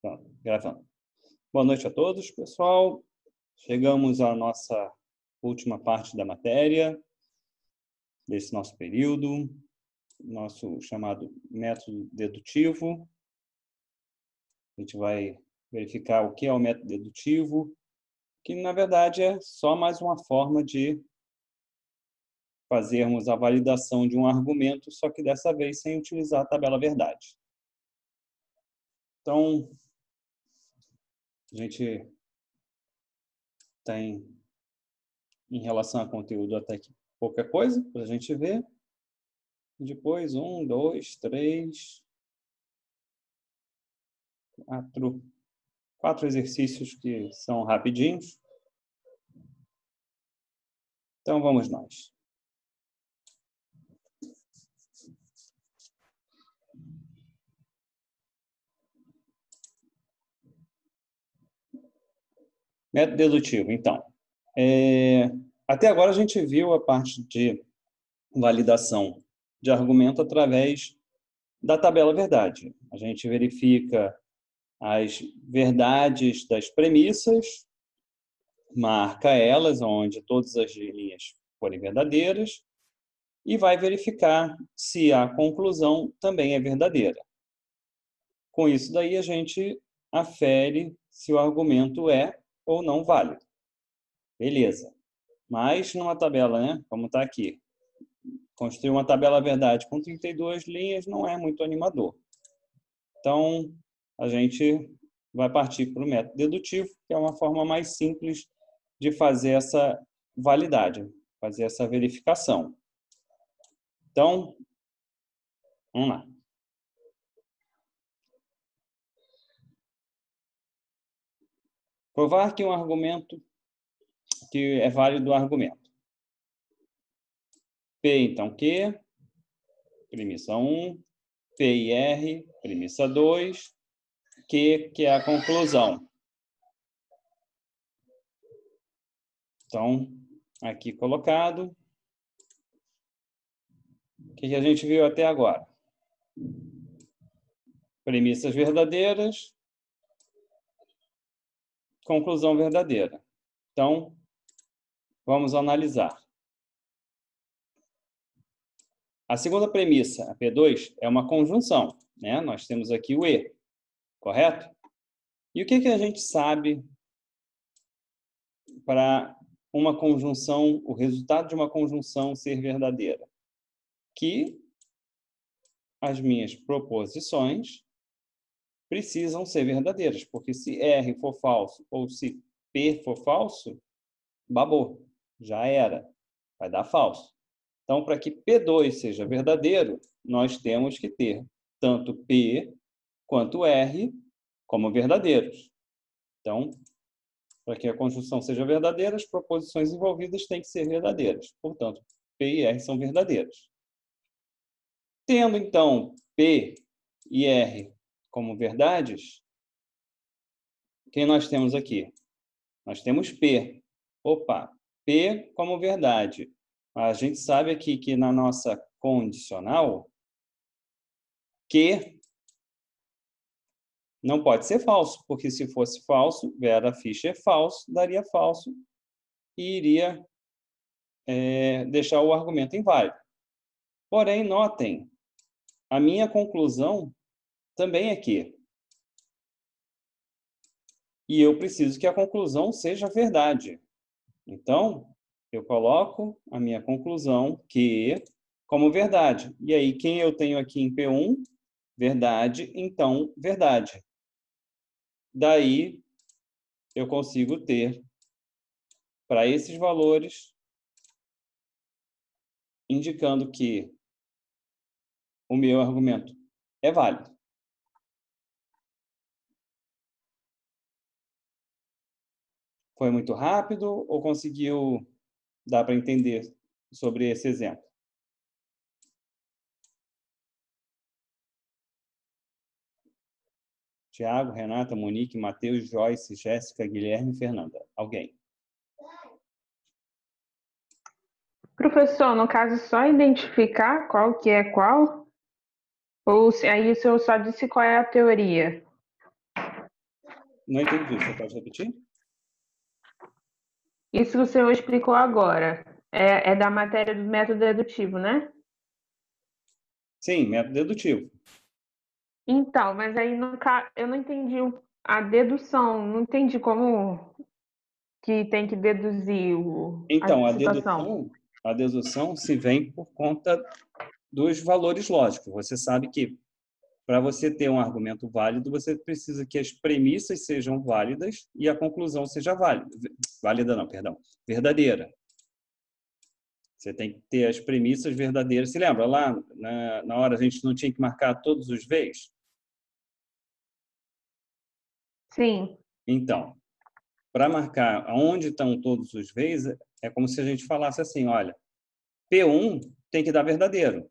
Pronto, gravando. Boa noite a todos, pessoal. Chegamos à nossa última parte da matéria, desse nosso período, nosso chamado método dedutivo. A gente vai verificar o que é o método dedutivo, que, na verdade, é só mais uma forma de fazermos a validação de um argumento, só que dessa vez sem utilizar a tabela verdade. Então, a gente tem, em relação a conteúdo, até que pouca coisa para a gente ver. Depois, 1, 2, 3, 4 exercícios que são rapidinhos. Então, vamos nós. Método dedutivo, então. Até agora a gente viu a parte de validação de argumento através da tabela verdade. A gente verifica as verdades das premissas, marca elas onde todas as linhas forem verdadeiras e vai verificar se a conclusão também é verdadeira. Com isso daí a gente afere se o argumento é ou não válido. Beleza. Mas numa tabela, né, como está aqui, construir uma tabela verdade com 32 linhas não é muito animador. Então, a gente vai partir para o método dedutivo, que é uma forma mais simples de fazer essa validade, fazer essa verificação. Então, vamos lá. Provar que um argumento, que é válido o argumento. P, então, Q, premissa 1, P e R, premissa 2, Q, que é a conclusão. Então, aqui colocado. O que a gente viu até agora? Premissas verdadeiras, conclusão verdadeira. Então, vamos analisar. A segunda premissa, a P2, é uma conjunção, né? Nós temos aqui o E, correto? E o que a gente sabe para uma conjunção, o resultado de uma conjunção ser verdadeira? Que as minhas proposições precisam ser verdadeiras, porque se R for falso ou se P for falso, babou, já era, vai dar falso. Então, para que P2 seja verdadeiro, nós temos que ter tanto P quanto R como verdadeiros. Então, para que a conjunção seja verdadeira, as proposições envolvidas têm que ser verdadeiras. Portanto, P e R são verdadeiros. Tendo, então, P e R como verdades, quem nós temos aqui? Nós temos P. Opa, P como verdade. A gente sabe aqui que na nossa condicional, Q não pode ser falso, porque se fosse falso, Vera Fischer falso, daria falso e iria deixar o argumento inválido. Porém, notem, a minha conclusão também é Q. E eu preciso que a conclusão seja verdade. Então, eu coloco a minha conclusão Q como verdade. E aí, quem eu tenho aqui em P1? Verdade, então, verdade. Daí, eu consigo ter, para esses valores, indicando que o meu argumento é válido. Foi muito rápido ou conseguiu dar para entender sobre esse exemplo? Tiago, Renata, Monique, Matheus, Joyce, Jéssica, Guilherme, Fernanda. Alguém? Professor, no caso, só identificar qual que é qual? Ou se aí o senhor só disse qual é a teoria? Não entendi, você pode repetir? Isso que o senhor explicou agora é da matéria do método dedutivo, né? Sim, método dedutivo. Então, mas aí eu não entendi a dedução, não entendi como que tem que deduzir Então, a situação. a dedução se vem por conta dos valores lógicos. Você sabe que para você ter um argumento válido, você precisa que as premissas sejam válidas e a conclusão seja válida. Válida não, perdão. Verdadeira. Você tem que ter as premissas verdadeiras. Se lembra lá, na hora a gente não tinha que marcar todos os Vs? Sim, Então, para marcar aonde estão todos os Vs, é como se a gente falasse assim, olha, P1 tem que dar verdadeiro.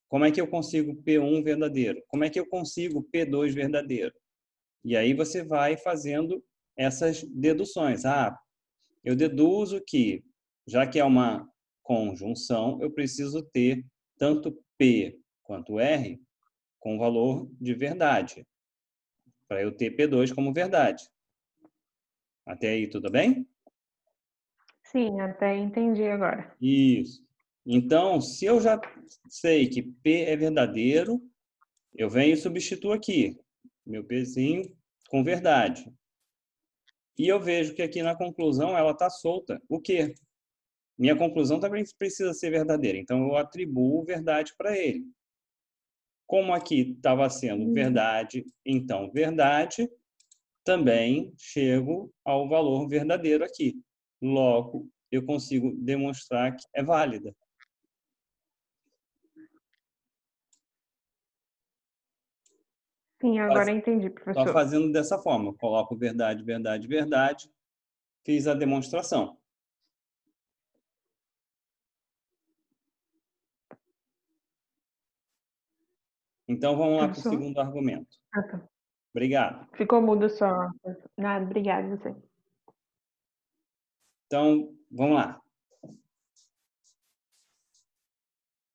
Como é que eu consigo P1 verdadeiro? Como é que eu consigo P2 verdadeiro? E aí você vai fazendo essas deduções. Ah, eu deduzo que, já que é uma conjunção, eu preciso ter tanto P quanto R com valor de verdade, para eu ter P2 como verdade. Até aí, tudo bem? sim, até entendi agora. Isso. Então, se eu já sei que P é verdadeiro, eu venho e substituo aqui, meu Pzinho com verdade. E eu vejo que aqui na conclusão ela está solta. O quê? Minha conclusão também precisa ser verdadeira. Então, eu atribuo verdade para ele. Como aqui estava sendo Hum. verdade, então verdade, também chego ao valor verdadeiro aqui. Logo, eu consigo demonstrar que é válida. Sim, agora entendi, Só professor. fazendo dessa forma. Coloco verdade, verdade, verdade. Fiz a demonstração. Então, vamos lá para o Professor? segundo argumento. Ah, tá. Obrigado. Ficou mudo só. Nada, obrigada, você. Então, vamos lá.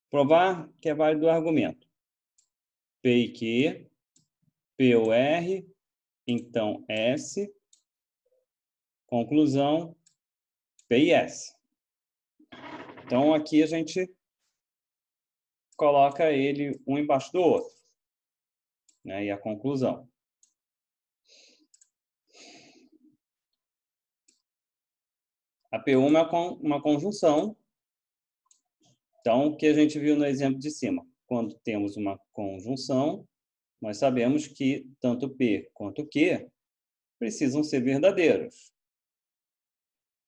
Provar que é válido o argumento. P e Q, P ou R, então S, conclusão, P e S. Então, aqui a gente coloca ele um embaixo do outro, né? E a conclusão. A P1 é uma conjunção. Então, o que a gente viu no exemplo de cima? Quando temos uma conjunção, nós sabemos que tanto P quanto Q precisam ser verdadeiros,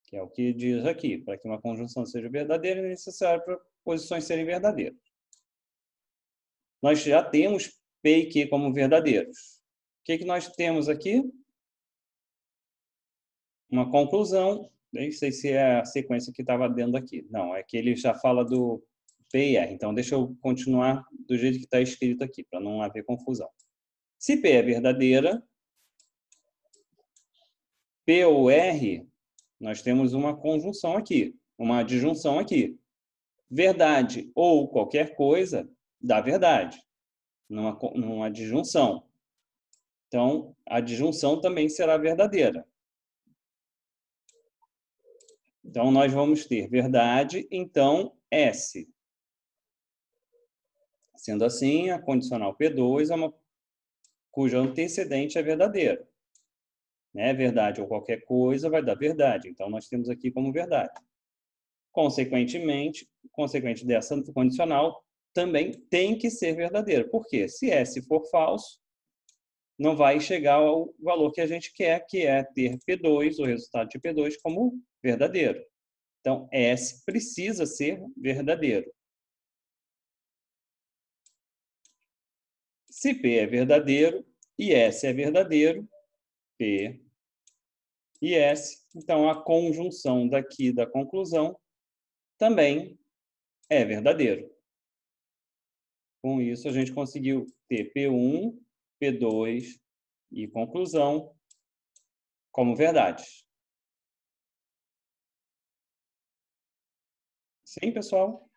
que é o que diz aqui. Para que uma conjunção seja verdadeira, é necessário para posições serem verdadeiras. Nós já temos P e Q como verdadeiros. O que nós temos aqui? Uma conclusão. Nem sei se é a sequência que estava dentro aqui. Não, é que ele já fala do P e R. Então, deixa eu continuar do jeito que está escrito aqui, para não haver confusão. Se P é verdadeira, P ou R, nós temos uma conjunção aqui, uma adjunção aqui. Verdade ou qualquer coisa dá verdade, numa adjunção. Então, a adjunção também será verdadeira. Então, nós vamos ter verdade, então, S. Sendo assim, a condicional P2 é uma cujo antecedente é verdadeiro. Né? Verdade ou qualquer coisa vai dar verdade. Então, nós temos aqui como verdade. Consequente dessa condicional, também tem que ser verdadeiro. Por quê? Se S for falso, não vai chegar ao valor que a gente quer, que é ter P2, o resultado de P2, como verdadeiro. Então, S precisa ser verdadeiro. Se P é verdadeiro e S é verdadeiro, P e S, então a conjunção daqui da conclusão também é verdadeiro. Com isso, a gente conseguiu ter P1, P2 e conclusão como verdades. Sim, pessoal?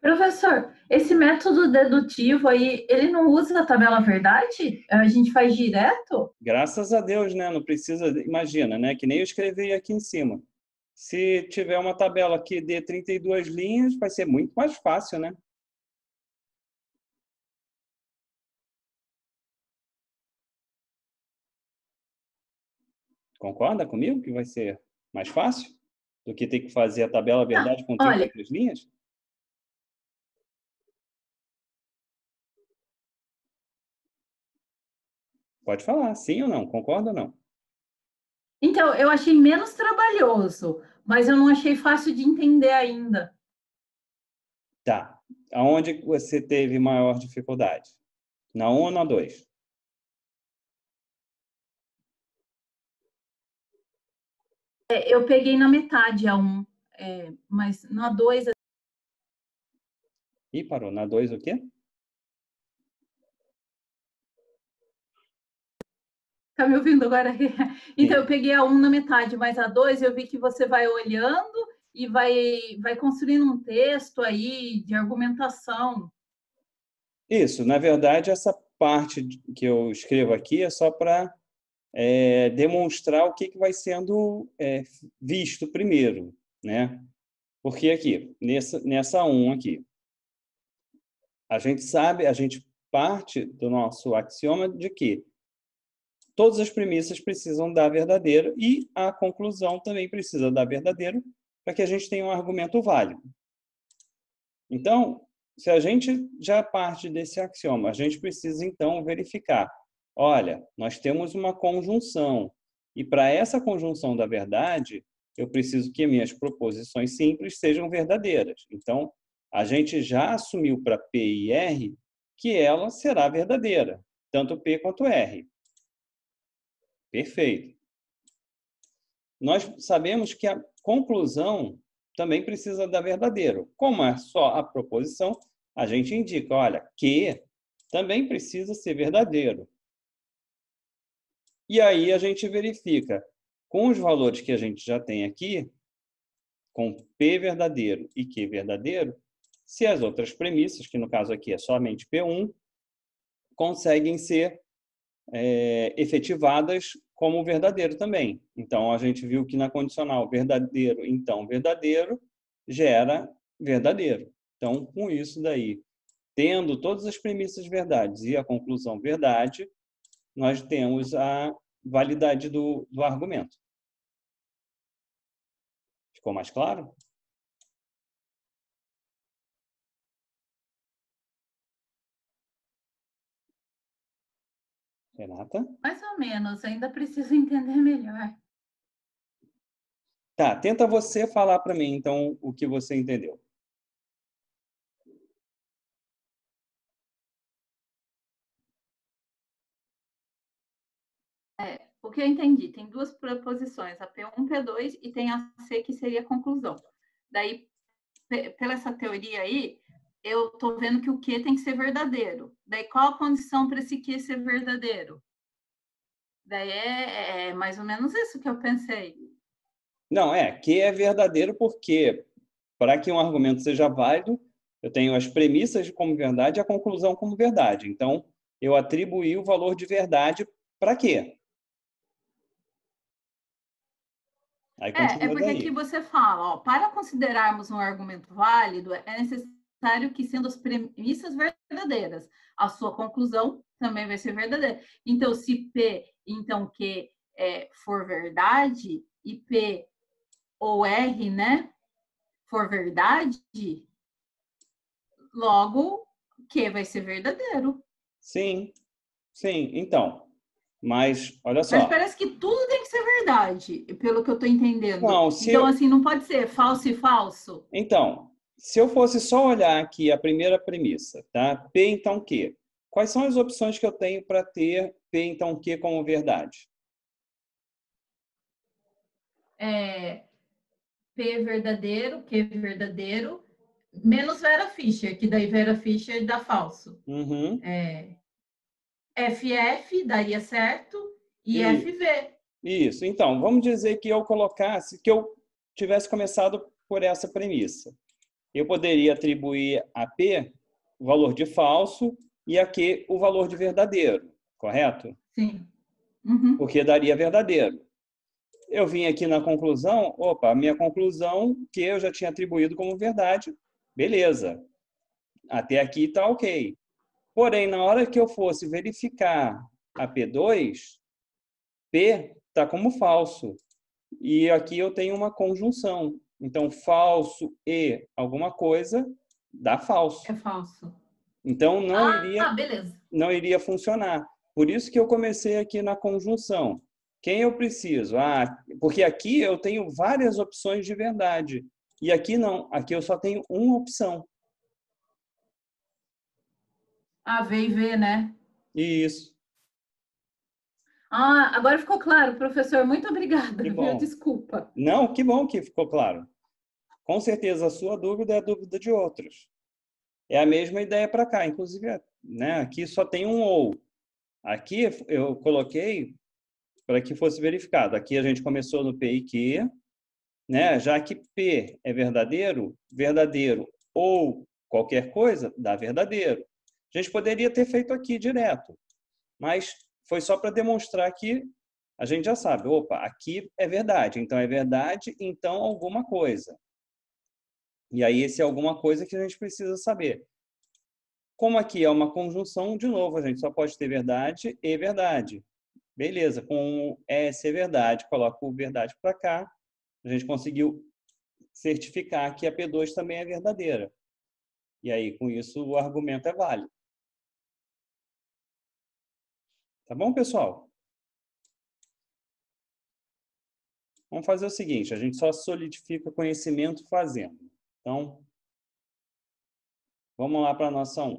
Professor, esse método dedutivo aí, ele não usa a tabela verdade? A gente faz direto? Graças a Deus, né? Não precisa, imagina, né? Que nem eu escrevi aqui em cima. Se tiver uma tabela que dê 32 linhas, vai ser muito mais fácil, né? Concorda comigo que vai ser mais fácil do que ter que fazer a tabela Não, verdade com olha, 32 linhas? Pode falar, sim ou não? Concorda ou não? então, eu achei menos trabalhoso, mas eu não achei fácil de entender ainda. Tá. Aonde que você teve maior dificuldade? Na 1 ou na 2? Eu peguei na metade a um, mas na dois. Ih, parou. Na 2 o quê? Tá me ouvindo agora? Então, Sim. eu peguei a um na metade, mas a dois eu vi que você vai olhando e vai construindo um texto aí de argumentação. Isso. Na verdade, essa parte que eu escrevo aqui é só para demonstrar o que vai sendo visto primeiro, né? Porque aqui, nessa 1 aqui, a gente sabe, a gente parte do nosso axioma de que todas as premissas precisam dar verdadeiro e a conclusão também precisa dar verdadeiro para que a gente tenha um argumento válido. Então, se a gente já parte desse axioma, a gente precisa então verificar. Olha, nós temos uma conjunção e para essa conjunção da verdade, eu preciso que minhas proposições simples sejam verdadeiras. Então, a gente já assumiu para P e R que ela será verdadeira, tanto P quanto R. Perfeito. Nós sabemos que a conclusão também precisa dar verdadeiro. Como é só a proposição, a gente indica, olha, que também precisa ser verdadeiro. E aí a gente verifica, com os valores que a gente já tem aqui, com P verdadeiro e Q verdadeiro, se as outras premissas, que no caso aqui é somente P1, conseguem ser efetivadas como verdadeiro também. Então, a gente viu que na condicional verdadeiro, então verdadeiro, gera verdadeiro. Então, com isso daí, tendo todas as premissas verdades e a conclusão verdade, nós temos a validade do argumento. Ficou mais claro? Renata? Mais ou menos, ainda preciso entender melhor. Tá, tenta você falar para mim, então, o que você entendeu. O que eu entendi, tem duas proposições, a P1, P2 e tem a C que seria a conclusão. Daí, pela essa teoria aí, eu estou vendo que o Q tem que ser verdadeiro. Daí, qual a condição para esse Q ser verdadeiro? Daí é mais ou menos isso que eu pensei. Não, que é verdadeiro porque, para que um argumento seja válido, eu tenho as premissas como verdade e a conclusão como verdade. Então, eu atribuí o valor de verdade para quê? Aí continua Porque aqui daí. você fala, ó, para considerarmos um argumento válido, é necessário que, sendo as premissas verdadeiras, a sua conclusão também vai ser verdadeira. Então, se P, então Q for verdade, e P ou R, né, for verdade, logo Q vai ser verdadeiro. Sim, sim. Então, mas olha Mas só. parece que tudo tem que ser verdade, pelo que eu estou entendendo. Não, Então, assim, não pode ser falso e falso. então, se eu fosse só olhar aqui a primeira premissa, tá? P então Q. Quais são as opções que eu tenho para ter P então Q como verdade? P verdadeiro, Q verdadeiro, menos Vera Fischer, que daí Vera Fischer dá falso. Uhum. FF daria certo e Isso. FV. Isso. Então, vamos dizer que eu tivesse começado por essa premissa. eu poderia atribuir a P o valor de falso e a Q o valor de verdadeiro, correto? Sim. Uhum. Porque daria verdadeiro. Eu vim aqui na conclusão, opa, a minha conclusão que eu já tinha atribuído como verdade, beleza. Até aqui está ok. Porém, na hora que eu fosse verificar a P2, P está como falso. E aqui eu tenho uma conjunção. Então, falso e alguma coisa dá falso. É falso. Então, Beleza. não iria funcionar. Por isso que eu comecei aqui na conjunção. Quem eu preciso? Porque aqui eu tenho várias opções de verdade. E aqui não. Aqui eu só tenho uma opção. V e V, né? Isso. Agora ficou claro, professor. Muito obrigada, Que viu? bom. Desculpa. Não, que bom que ficou claro. Com certeza, a sua dúvida é a dúvida de outros. É a mesma ideia para cá. Inclusive, né, aqui só tem um ou. Aqui eu coloquei para que fosse verificado. Aqui a gente começou no P e Q, né? Já que P é verdadeiro, verdadeiro ou qualquer coisa, dá verdadeiro. A gente poderia ter feito aqui direto, mas foi só para demonstrar que a gente já sabe, opa, aqui é verdade, então alguma coisa. E aí esse é alguma coisa que a gente precisa saber. Como aqui é uma conjunção, de novo, a gente só pode ter verdade e verdade. Beleza, com essa é verdade, coloco o verdade para cá, a gente conseguiu certificar que a P2 também é verdadeira. E aí, com isso, o argumento é válido. Tá bom, pessoal? Vamos fazer o seguinte, a gente só solidifica conhecimento fazendo. Então, vamos lá para a nossa 1.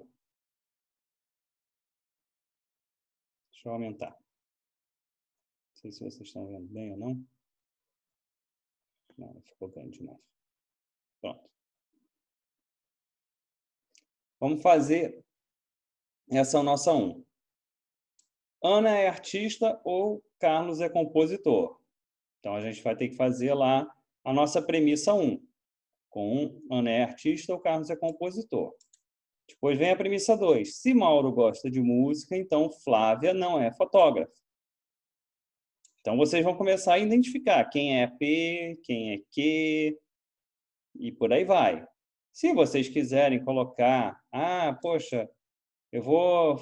Deixa eu aumentar. Não sei se vocês estão vendo bem ou não. Não, ficou grande demais. Pronto. Vamos fazer essa nossa 1. Ana é artista ou Carlos é compositor? Então, a gente vai ter que fazer lá a nossa premissa 1. Com Ana é artista ou Carlos é compositor. Depois vem a premissa 2. Se Mauro gosta de música, então Flávia não é fotógrafa. Então, vocês vão começar a identificar quem é P, quem é Q, e por aí vai. Se vocês quiserem colocar, poxa, eu vou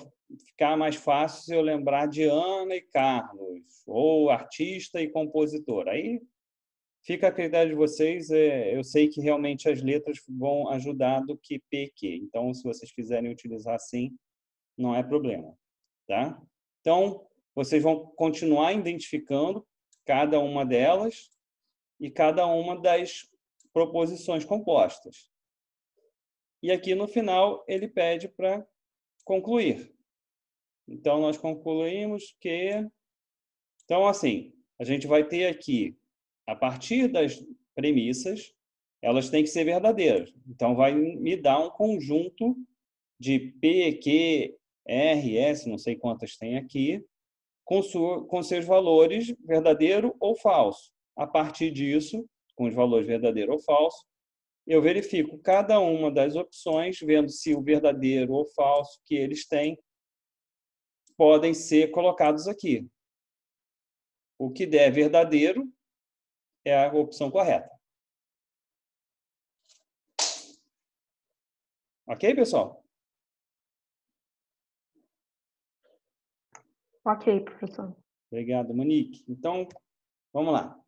ficar mais fácil se eu lembrar de Ana e Carlos, ou artista e compositor. Aí fica a critério de vocês. Eu sei que realmente as letras vão ajudar do que P, Q. Então, se vocês quiserem utilizar assim, não é problema. Tá? Então, vocês vão continuar identificando cada uma delas e cada uma das proposições compostas. E aqui no final ele pede para concluir. Então, nós concluímos que... Então, assim, a gente vai ter aqui, a partir das premissas, elas têm que ser verdadeiras. Então, vai me dar um conjunto de P, Q, R, S, não sei quantas tem aqui, com seus valores verdadeiro ou falso. A partir disso, com os valores verdadeiro ou falso, eu verifico cada uma das opções, vendo se o verdadeiro ou falso que eles têm podem ser colocados aqui. O que der verdadeiro é a opção correta. Ok, pessoal? Ok, professor. Obrigado, Monique. Então, vamos lá.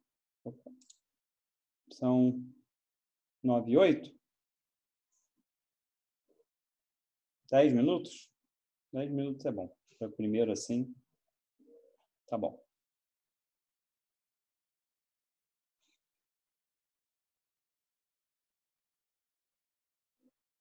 São 9h08. 10 minutos? 10 minutos é bom. Para o primeiro assim, tá bom.